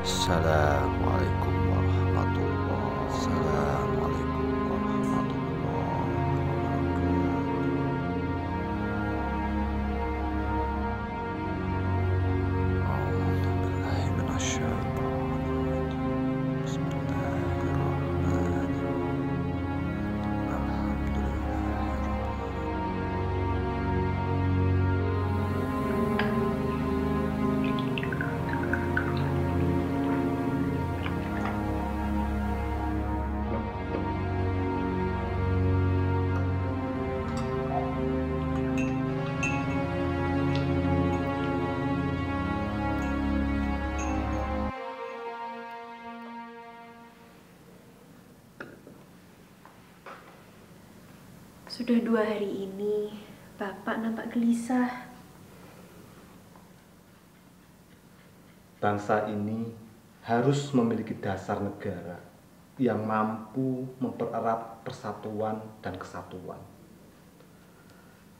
Assalamualaikum warahmatullahi Assalamualaikum warahmatullahi wabarakatuh. A'udzubillahi minasyaitonir rajim. Bismillahirrahmanirrahim. Sudah 2 hari ini, Bapak nampak gelisah. Bangsa ini harus memiliki dasar negara yang mampu mempererat persatuan dan kesatuan,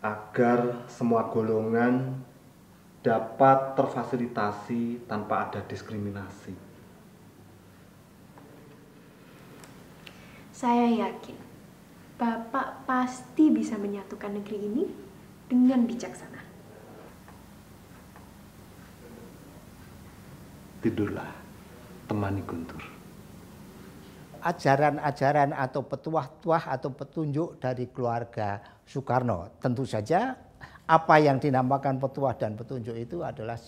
agar semua golongan dapat terfasilitasi tanpa ada diskriminasi. Saya yakin Bapak pasti bisa menyatukan negeri ini dengan bijaksana. Tidurlah, temani Guntur. Ajaran-ajaran atau petuah-tuah atau petunjuk dari keluarga Soekarno. Tentu saja apa yang dinamakan petuah dan petunjuk itu adalah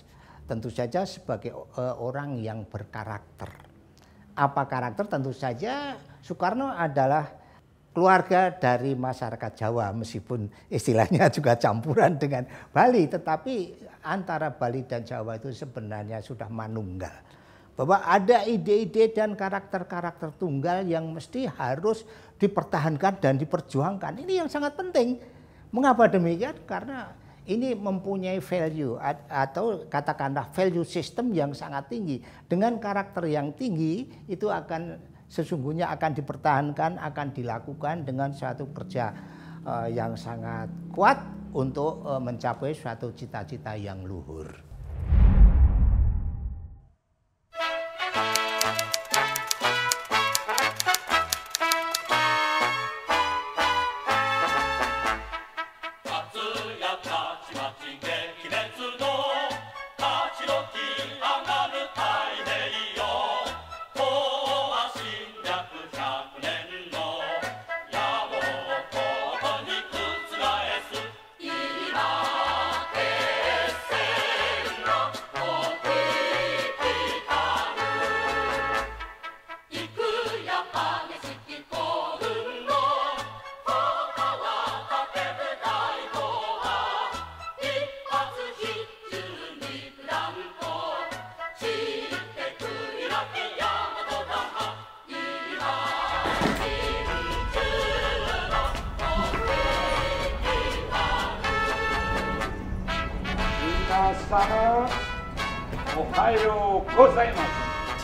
tentu saja sebagai orang yang berkarakter. Apa karakter? Tentu saja Soekarno adalah keluarga dari masyarakat Jawa, meskipun istilahnya juga campuran dengan Bali, tetapi antara Bali dan Jawa itu sebenarnya sudah manunggal. Bahwa ada ide-ide dan karakter-karakter tunggal yang mesti harus dipertahankan dan diperjuangkan. Ini yang sangat penting. Mengapa demikian? Karena ini mempunyai value atau katakanlah value system yang sangat tinggi. Dengan karakter yang tinggi itu sesungguhnya akan dipertahankan, akan dilakukan dengan suatu kerja yang sangat kuat untuk mencapai suatu cita-cita yang luhur.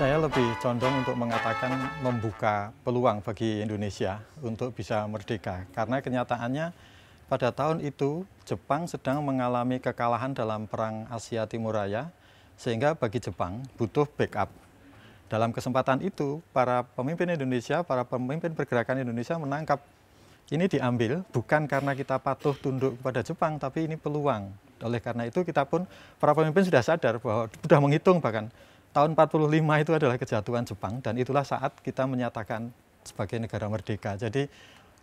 Saya lebih condong untuk mengatakan membuka peluang bagi Indonesia untuk bisa merdeka. Karena kenyataannya pada tahun itu Jepang sedang mengalami kekalahan dalam Perang Asia Timur Raya, sehingga bagi Jepang butuh backup. Dalam kesempatan itu, para pemimpin Indonesia, para pemimpin pergerakan Indonesia menangkap ini diambil bukan karena kita patuh tunduk kepada Jepang, tapi ini peluang. Oleh karena itu kita pun, para pemimpin sudah sadar bahwa sudah menghitung bahkan tahun 45 itu adalah kejatuhan Jepang, dan itulah saat kita menyatakan sebagai negara merdeka. Jadi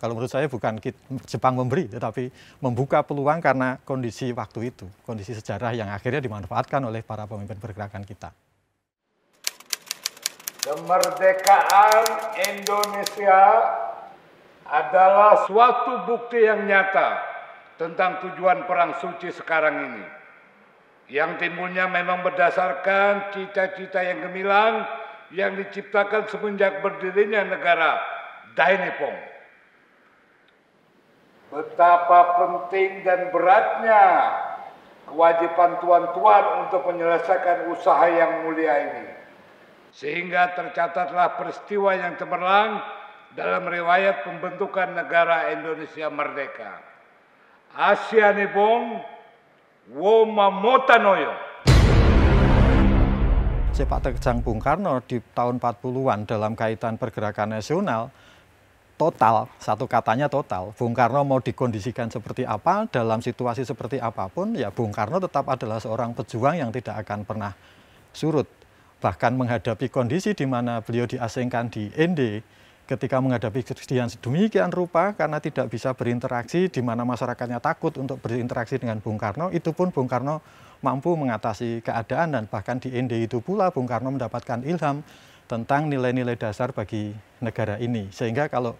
kalau menurut saya bukan Jepang memberi, tetapi membuka peluang karena kondisi waktu itu, kondisi sejarah yang akhirnya dimanfaatkan oleh para pemimpin pergerakan kita. Kemerdekaan Indonesia adalah suatu bukti yang nyata tentang tujuan perang suci sekarang ini, yang timbulnya memang berdasarkan cita-cita yang gemilang yang diciptakan semenjak berdirinya negara Dai Nippon. Betapa penting dan beratnya kewajiban tuan-tuan untuk menyelesaikan usaha yang mulia ini, sehingga tercatatlah peristiwa yang cemerlang dalam riwayat pembentukan negara Indonesia merdeka. Asia Nippon wo mamota no yo. sepak terjang Bung Karno di tahun 40-an dalam kaitan pergerakan nasional, total, satu katanya total. Bung Karno mau dikondisikan seperti apa, dalam situasi seperti apapun, ya Bung Karno tetap adalah seorang pejuang yang tidak akan pernah surut. Bahkan menghadapi kondisi di mana beliau diasingkan di ND, ketika menghadapi kesedihan sedemikian rupa karena tidak bisa berinteraksi, di mana masyarakatnya takut untuk berinteraksi dengan Bung Karno, itu pun Bung Karno mampu mengatasi keadaan, dan bahkan di ND itu pula Bung Karno mendapatkan ilham tentang nilai-nilai dasar bagi negara ini. Sehingga kalau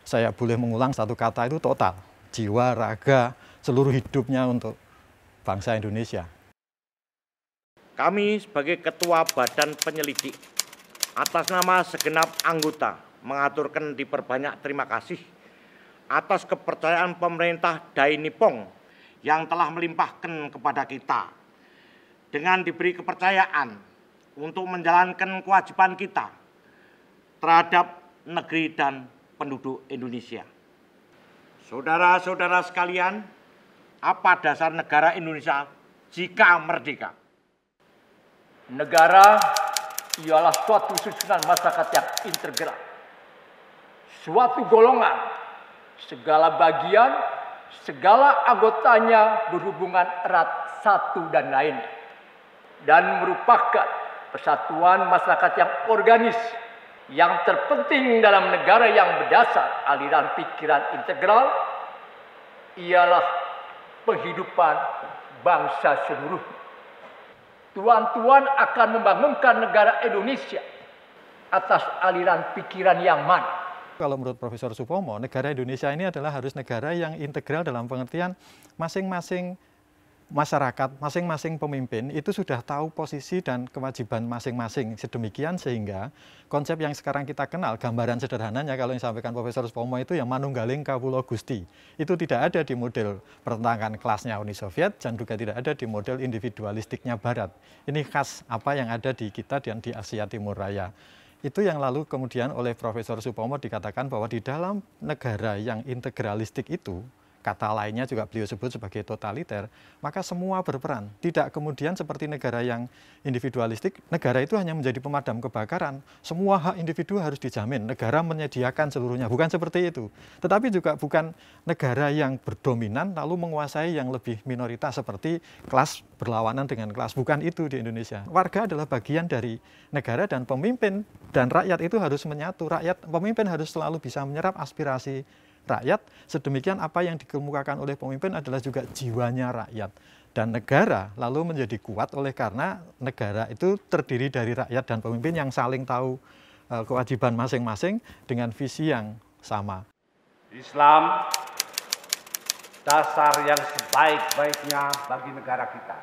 saya boleh mengulang satu kata itu total, jiwa, raga, seluruh hidupnya untuk bangsa Indonesia. Kami sebagai Ketua Badan Penyelidik atas nama segenap anggota mengaturkan diperbanyak terima kasih atas kepercayaan pemerintah Dai Nippon yang telah melimpahkan kepada kita dengan diberi kepercayaan untuk menjalankan kewajiban kita terhadap negeri dan penduduk Indonesia. Saudara-saudara sekalian, apa dasar negara Indonesia jika merdeka? Negara ialah suatu susunan masyarakat yang integral. Suatu golongan, segala bagian, segala anggotanya berhubungan erat satu dan lain, dan merupakan persatuan masyarakat yang organis, yang terpenting dalam negara yang berdasar aliran pikiran integral ialah penghidupan bangsa seluruhnya. Tuan-tuan akan membangunkan negara Indonesia atas aliran pikiran yang mana? Kalau menurut Profesor Supomo, negara Indonesia ini adalah harus negara yang integral dalam pengertian masing-masing masyarakat, masing-masing pemimpin itu sudah tahu posisi dan kewajiban masing-masing. Sedemikian sehingga konsep yang sekarang kita kenal, gambaran sederhananya kalau yang disampaikan Profesor Supomo itu yang manunggaling kawula Gusti. Itu tidak ada di model pertentangan kelasnya Uni Soviet dan juga tidak ada di model individualistiknya Barat. Ini khas apa yang ada di kita dan di Asia Timur Raya. Itu yang lalu kemudian oleh Profesor Supomo dikatakan bahwa di dalam negara yang integralistik itu, kata lainnya juga beliau sebut sebagai totaliter, maka semua berperan. Tidak kemudian seperti negara yang individualistik, negara itu hanya menjadi pemadam kebakaran. Semua hak individu harus dijamin, negara menyediakan seluruhnya. Bukan seperti itu. Tetapi juga bukan negara yang berdominan lalu menguasai yang lebih minoritas seperti kelas berlawanan dengan kelas. Bukan itu di Indonesia. Warga adalah bagian dari negara dan pemimpin dan rakyat itu harus menyatu. Pemimpin harus selalu bisa menyerap aspirasi rakyat, sedemikian apa yang dikemukakan oleh pemimpin adalah juga jiwanya rakyat. Dan negara lalu menjadi kuat oleh karena negara itu terdiri dari rakyat dan pemimpin yang saling tahu kewajiban masing-masing dengan visi yang sama. Islam dasar yang sebaik-baiknya bagi negara kita.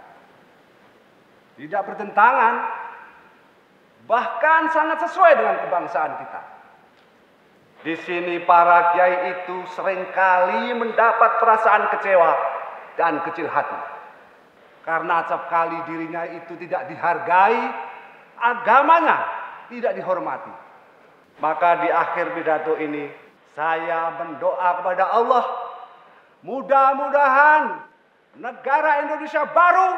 Tidak bertentangan, bahkan sangat sesuai dengan kebangsaan kita. Di sini para kiai itu seringkali mendapat perasaan kecewa dan kecil hati. Karena acap kali dirinya itu tidak dihargai, agamanya tidak dihormati. Maka di akhir pidato ini, saya mendoa kepada Allah, mudah-mudahan negara Indonesia baru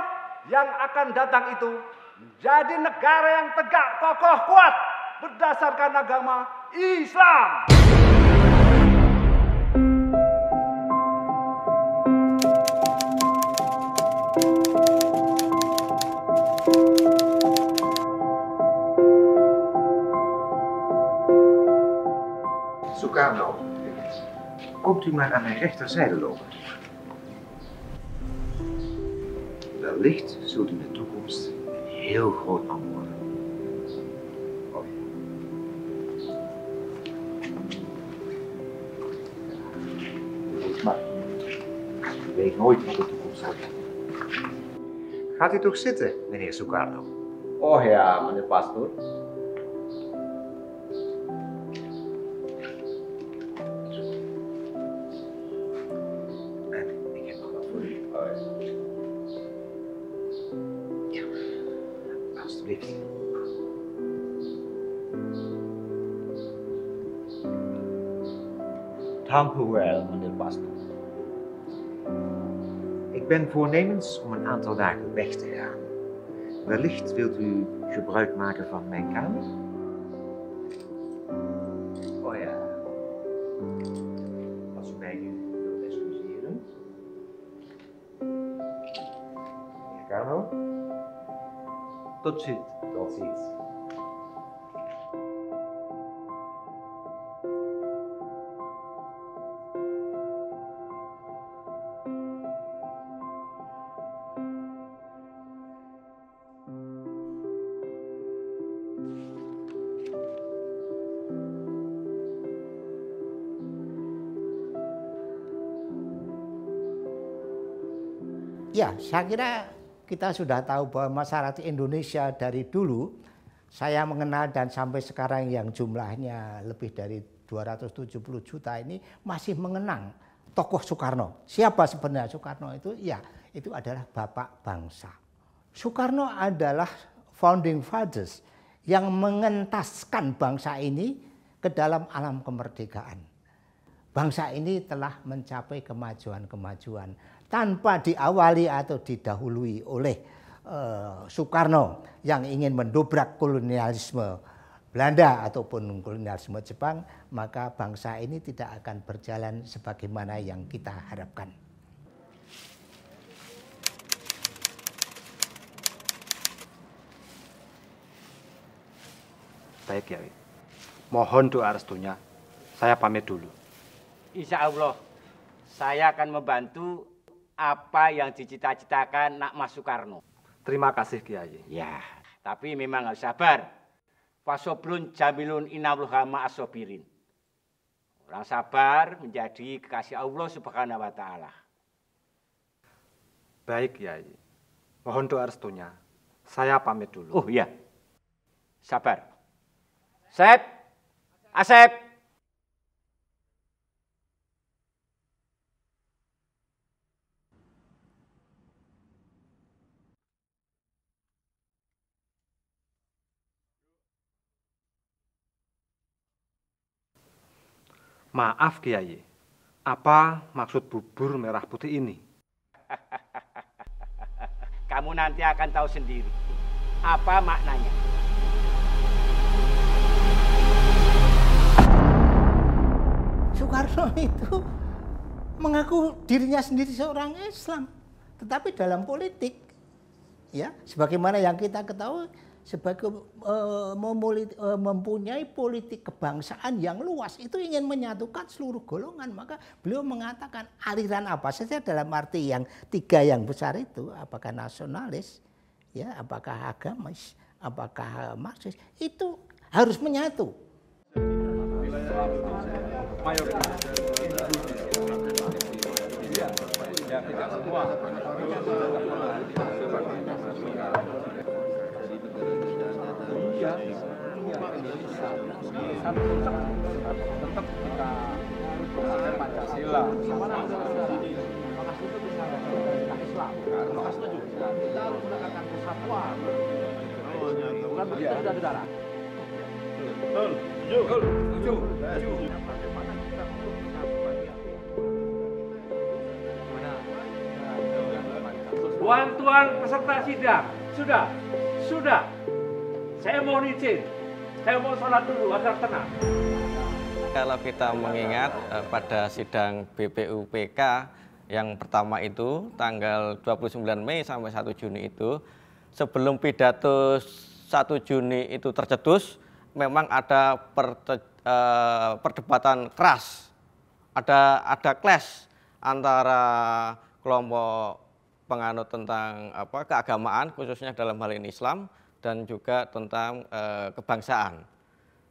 yang akan datang itu menjadi negara yang tegak, kokoh, kuat, berdasarkan agama Islam. Sukarno, komt u maar aan mijn rechterzijde lopen. Wellicht zult u in de toekomst een heel groot man worden. Maar u weet nooit wat de toekomst zal brengen. Gaat u toch zitten, meneer Sukarno? Oh ya, meneer Pastor. En ik heb nog wat voor u. Ja, alstublieft. Dank u wel, meneer Pastor. Ik ben voornemens om een aantal dagen weg te gaan. Wellicht wilt u gebruik maken van mijn kamer? Oh ja. Als u mij nu wilt excuseren. Meneer Carlo? Tot ziens. Tot ziens. Ya, saya kira kita sudah tahu bahwa masyarakat Indonesia dari dulu, saya mengenal dan sampai sekarang yang jumlahnya lebih dari 270 juta ini masih mengenang tokoh Soekarno. Siapa sebenarnya Soekarno itu? Ya, itu adalah bapak bangsa. Soekarno adalah founding fathers yang mengentaskan bangsa ini ke dalam alam kemerdekaan. Bangsa ini telah mencapai kemajuan-kemajuan tanpa diawali atau didahului oleh Soekarno yang ingin mendobrak kolonialisme Belanda ataupun kolonialisme Jepang, maka bangsa ini tidak akan berjalan sebagaimana yang kita harapkan. Baik, Kiai. Mohon doa restunya. Saya pamit dulu. Insya Allah, saya akan membantu apa yang dicita-citakan Nak Mas Soekarno. Terima kasih, Kiai. Ya, tapi memang harus sabar. Fasobrun jamilun innallaha ma'as-sabirin. Orang sabar menjadi kekasih Allah Subhanahu wa taala. Baik, Kiai. Mohon doa restunya. Saya pamit dulu. Oh iya. Sabar. Asep. Asep. Maaf, Kiai. Apa maksud bubur merah putih ini? Kamu nanti akan tahu sendiri apa maknanya. Soekarno itu mengaku dirinya sendiri seorang Islam, tetapi dalam politik, ya, sebagaimana yang kita ketahui, sebagai mempunyai politik kebangsaan yang luas, itu ingin menyatukan seluruh golongan, maka beliau mengatakan aliran apa saja dalam arti yang tiga yang besar itu, apakah nasionalis, ya, apakah agamis, apakah marxis, itu harus menyatu. Tetap kita Pancasila. Kita harus menegakkan persatuan. Bukan begitu, saudara-saudara? Setuju. Bagaimana kita untuk Tuan-tuan peserta sidang, sudah. Saya mohon izin. Saya mau sholat dulu agar tenang. Kalau kita mengingat pada sidang BPUPK yang pertama itu tanggal 29 Mei sampai 1 Juni itu, sebelum pidato 1 Juni itu tercetus, memang ada perdebatan keras, ada clash antara kelompok penganut tentang keagamaan, khususnya dalam hal ini Islam, dan juga tentang kebangsaan.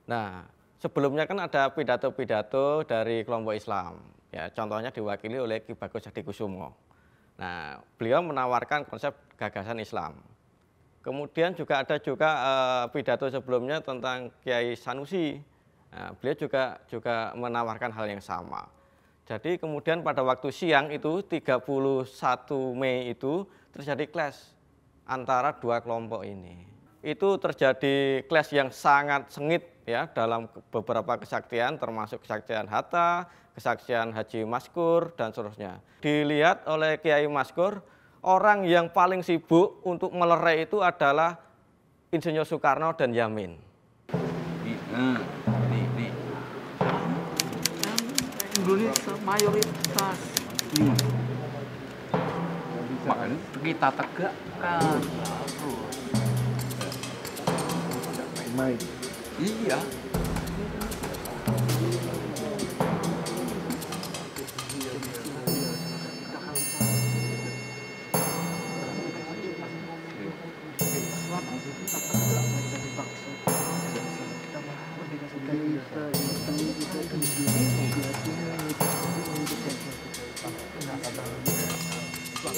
Nah, sebelumnya kan ada pidato-pidato dari kelompok Islam, ya, contohnya diwakili oleh Ki Bagus Hadikusumo. Nah, beliau menawarkan konsep gagasan Islam. Kemudian juga ada pidato sebelumnya tentang Kiai Sanusi. Nah, beliau juga menawarkan hal yang sama. Jadi kemudian pada waktu siang itu 31 Mei itu terjadi clash antara dua kelompok ini. Itu terjadi clash yang sangat sengit, ya, dalam beberapa kesaktian, termasuk kesaktian Hatta, kesaktian Haji Maskur, dan seterusnya. Dilihat oleh Kiai Maskur, orang yang paling sibuk untuk melerai itu adalah Insinyur Soekarno dan Yamin. Nih. Indonesia mayoritas. Makanya kita tegakkan. Main-main. Iya.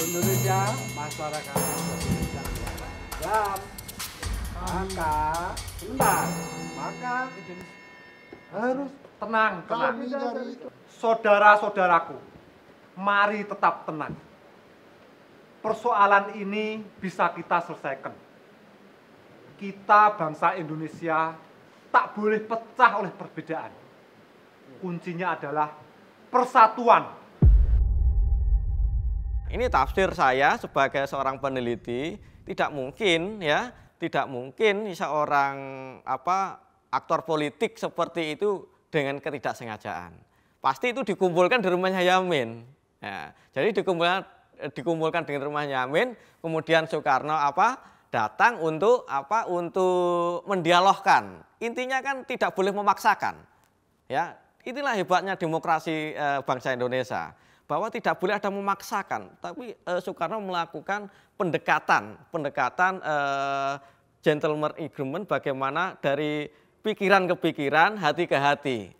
Indonesia, masyarakat Indonesia. Dan maka harus tenang. Saudara-saudaraku, mari tetap tenang. Persoalan ini bisa kita selesaikan. Kita bangsa Indonesia tak boleh pecah oleh perbedaan. Kuncinya adalah persatuan. Ini tafsir saya sebagai seorang peneliti, tidak mungkin seorang aktor politik seperti itu dengan ketidaksengajaan. Pasti itu dikumpulkan di rumahnya Yamin. Ya, jadi dikumpulkan di rumahnya Yamin, kemudian Soekarno datang untuk mendialogkan. Intinya kan tidak boleh memaksakan. Ya, inilah hebatnya demokrasi bangsa Indonesia. Bahwa tidak boleh ada memaksakan, tapi Soekarno melakukan pendekatan gentleman agreement, bagaimana dari pikiran ke pikiran, hati ke hati.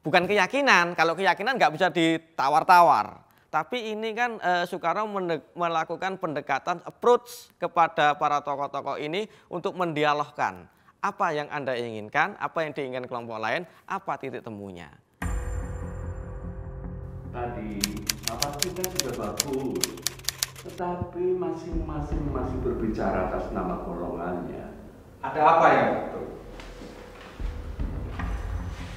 Bukan keyakinan, kalau keyakinan nggak bisa ditawar-tawar. Tapi ini kan Soekarno melakukan pendekatan approach kepada para tokoh-tokoh ini untuk mendialogkan. Apa yang Anda inginkan, apa yang diinginkan kelompok lain, apa titik temunya. Tadi apa kita sudah bagus, tetapi masing-masing masih berbicara atas nama golongannya. Ada apa ya itu?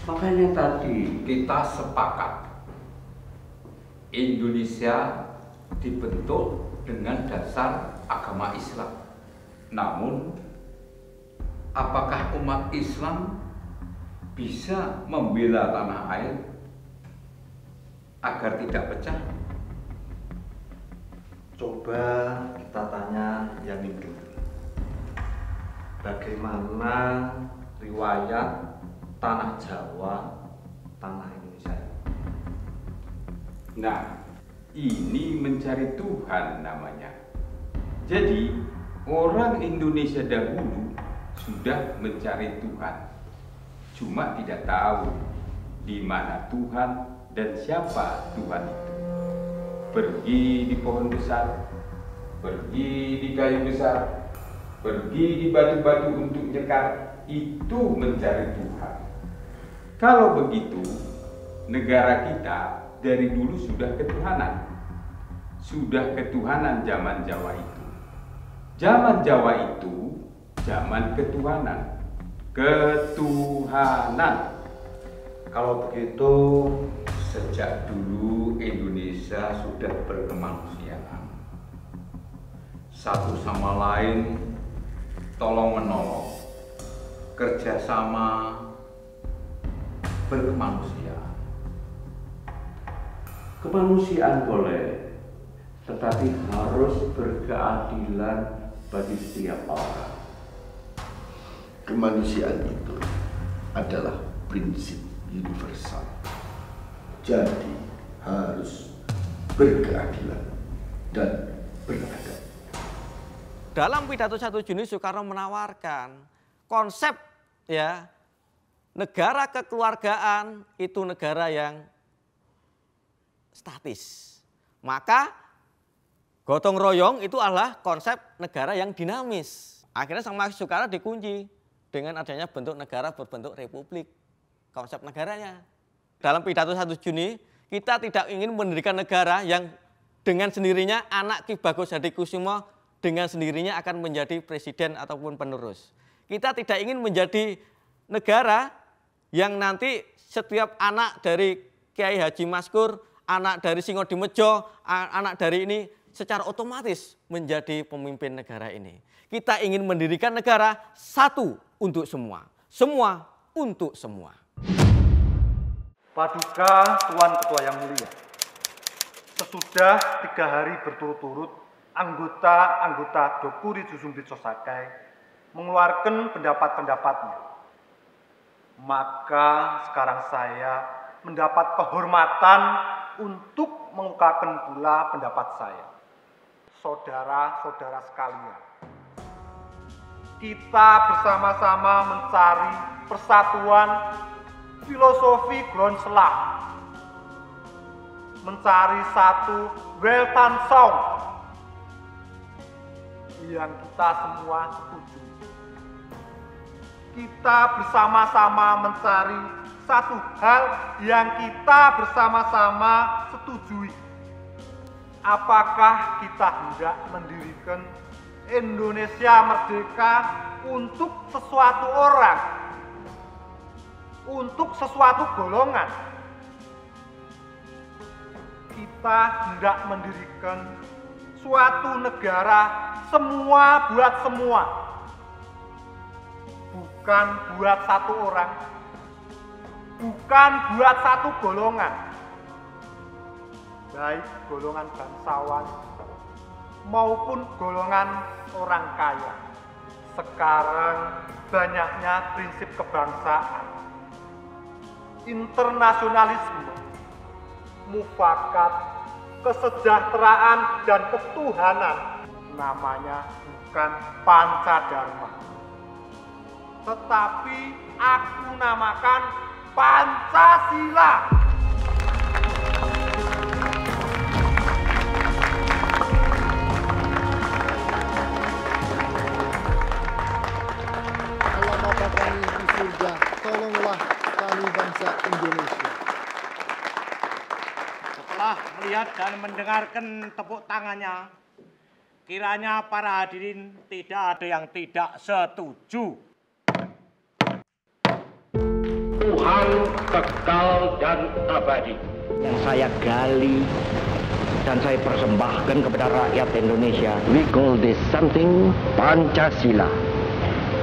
Makanya tadi kita sepakat Indonesia dibentuk dengan dasar agama Islam. Namun, apakah umat Islam bisa membela tanah air agar tidak pecah? Coba kita tanya Yamin dulu. Bagaimana riwayat tanah Jawa, tanah Indonesia? Nah, ini mencari Tuhan namanya. Jadi, orang Indonesia dahulu sudah mencari Tuhan. Cuma tidak tahu di mana Tuhan dan siapa Tuhan itu. Pergi di pohon besar, pergi di kayu besar, pergi di batu-batu untuk nyekar, itu mencari Tuhan. Kalau begitu, negara kita dari dulu sudah ketuhanan. Sudah ketuhanan zaman Jawa itu. Zaman Jawa itu zaman ketuhanan. Ketuhanan. Kalau begitu, sejak dulu Indonesia sudah berkemanusiaan. Satu sama lain tolong menolong, kerjasama, berkemanusiaan. Kemanusiaan boleh, tetapi harus berkeadilan bagi setiap orang. Kemanusiaan itu adalah prinsip universal. Jadi harus berkeadilan dan beradab. Dalam pidato 1 Juni Soekarno menawarkan konsep negara kekeluargaan itu negara yang statis. Maka gotong royong itu adalah konsep negara yang dinamis. Akhirnya sama Soekarno dikunci dengan adanya bentuk negara berbentuk republik. Konsep negaranya. Dalam pidato 1 Juni, kita tidak ingin mendirikan negara yang dengan sendirinya anak Ki Bagus Hadikusumo dengan sendirinya akan menjadi presiden ataupun penerus. Kita tidak ingin menjadi negara yang nanti setiap anak dari Kiai Haji Maskur, anak dari Singodimedjo, anak dari ini secara otomatis menjadi pemimpin negara ini. Kita ingin mendirikan negara satu untuk semua, semua untuk semua. Paduka Tuan Ketua yang mulia, sesudah 3 hari berturut-turut, anggota-anggota Dokuri Jusumbit Sosakai mengeluarkan pendapat-pendapatnya. Maka sekarang saya mendapat kehormatan untuk mengungkapkan pula pendapat saya. Saudara-saudara sekalian, kita bersama-sama mencari persatuan filosofi Groenselah, mencari satu Weltanschauung yang kita semua setuju. Kita bersama-sama mencari satu hal yang kita bersama-sama setujui. Apakah kita hendak mendirikan Indonesia merdeka untuk sesuatu orang, untuk sesuatu golongan? Kita hendak mendirikan suatu negara semua buat semua, bukan buat satu orang, bukan buat satu golongan, baik golongan bangsawan maupun golongan orang kaya. Sekarang banyaknya prinsip kebangsaan, internasionalisme, mufakat, kesejahteraan dan ketuhanan. Namanya bukan Pancadharma, tetapi aku namakan Pancasila. Allah Bapa kami di surga, tolonglah kami bangsa Indonesia. Setelah melihat dan mendengarkan tepuk tangannya, kiranya para hadirin tidak ada yang tidak setuju. Tuhan kekal dan abadi. Yang saya gali dan saya persembahkan kepada rakyat Indonesia. We call this something Pancasila.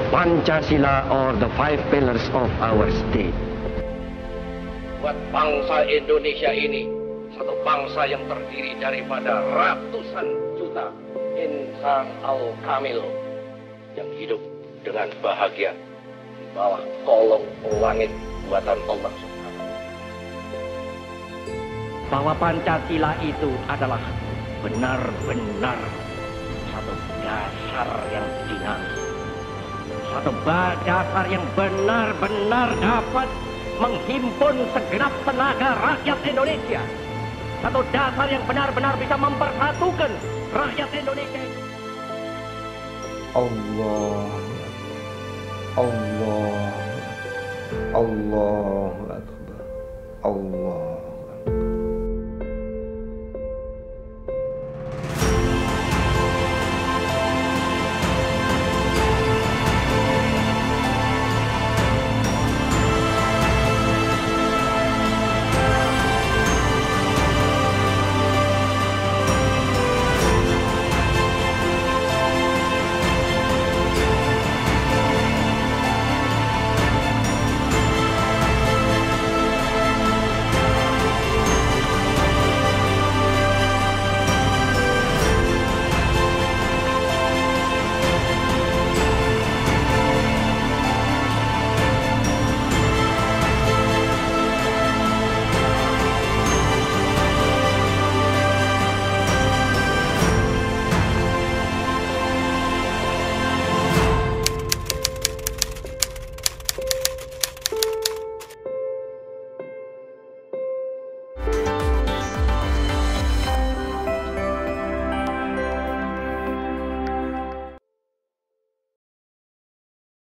Pancasila or the 5 pillars of our state. Buat bangsa Indonesia ini, satu bangsa yang terdiri daripada ratusan juta insan al-kamil yang hidup dengan bahagia di bawah kolong langit buatan Allah Subhanahu. Bahwa Pancasila itu adalah benar-benar satu dasar yang dinamis, satu dasar yang benar-benar dapat menghimpun segenap tenaga rakyat Indonesia, satu dasar yang benar-benar bisa mempersatukan rakyat Indonesia. Allah, Allah, Allahu Akbar, Allah.